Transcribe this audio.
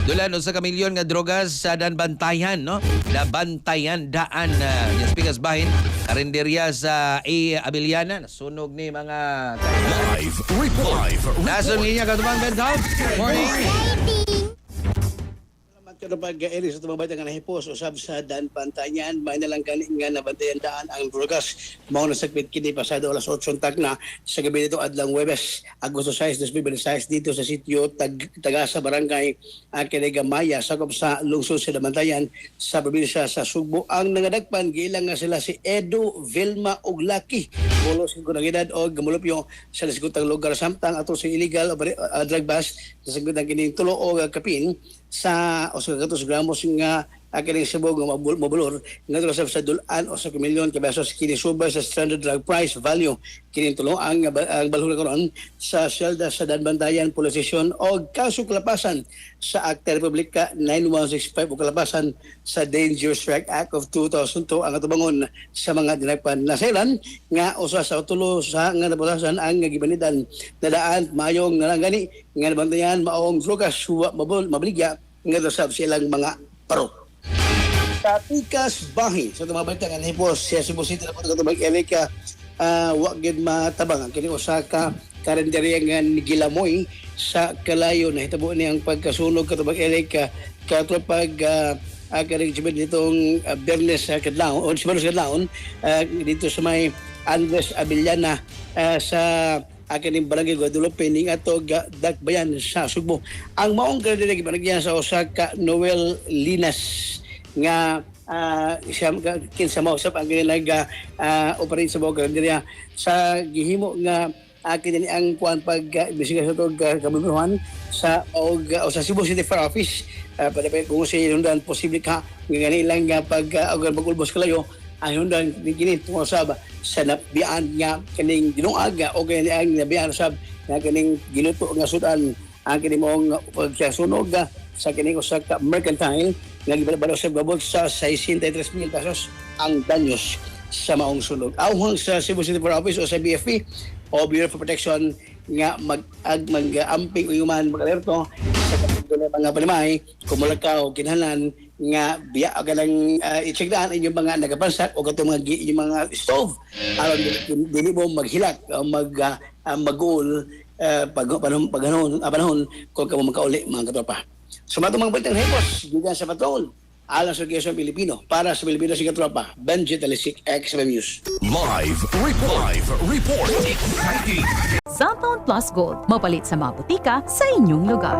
Dulan usa ka milyon nga drogas sa Danbantayan, no? Dabantayan daan yung speakers bahin karinderya sa A. Abiliana. Nasunog ni mga Live report. Nasun niya katubang Benthouse. Morning. Kada pag-eri sa tumabay nga nahipos usab sa Danbantayan may nalang kani nga nabantayan daan ang drogas mao na sakbit kini pasado alas 8 na sa gabi nito adlang Huwebes Agosto 6, 2026 dito sa sitio Tagasa Barangay Kinigamaya sakop sa lungsod sa Danbantayan sa probinsya sa Sugbo. Ang nangadagpan giilang nga sila si Edo, Vilma ug Lucky mulo sa edad o gamulupyo sa lisgutang lugar samtang ato sa illegal drug bust sa sagutang kining tulo o kapin sa o sa 200 gramos nga kining sabog nga mabulor nga sa dulan o sa milyon ka pesos kini subay sa standard drug price value kini tulo ang balhura karon sa Selda sa Danbantayan Police Station o kaso kalapasan sa Akta Republika 9165 o kalapasan sa Dangerous Strike Act of 2002 ang atubangon sa mga dinagpan na selan nga usa sa tulo sa nga napulasan ang gibanidan na daan mayong nalangani nga nabantayan maong drogas mabaligya nga sa silang mga paro. Sa Pikas Bahi, sa tumabalik nga nahipos siya Cebu City na po tumabalik Erika wagid matabang ang kini usa ka karinderya nga Gilamoy sa Kalayo na hitabo ni ang pagkasunog katubag Erika katupag karing sibid nitong Bernes kadlaw o Sibalos kadlaw dito sa may Andres Abiliana sa aking barangay Guadalupe ning ato Dakbayan sa Sugbo. Ang maong karinderya gibanagyan sa usa ka Noel Linas nga siya kinsa mausap ang ginaga operate sa mga karinderya sa gihimo nga akin ang kuan pag investigasyon to kabubuhan sa o sa Cebu City Fire Office para kung sa hinundan posible ka ngani lang nga pag magulbos kalayo ang hinundan kini tungo sab sa nabiyaan nga kaning ginuaga o kani ang nabiyaan sab nga kaning ginuto nga sudan ang kini mong pagsunog sa kini usa ka mercantile nga gibalo sa gabot sa 63,000 pesos ang danyos sa maong sunog. Awang sa Cebu City Fire Office o sa BFP o Bureau of Protection nga mag-amping o yuman mag-alerto sa mga panimay kung mulakaw kinahanglan nga biya ganang i-check daan inyong mga nagapansak o katong mga inyong mga stove aron dili mo maghilak o mag-goal panahon kung kamo makauli mga katropa. Sumato mga balitang hipos gikan sa patrol alang sa Quezon Pilipino para sa Pilipino sa katropa Benji Talisik XM News. Live report. Cellphone Plus Gold, mapalit sa mga butika sa inyong lugar.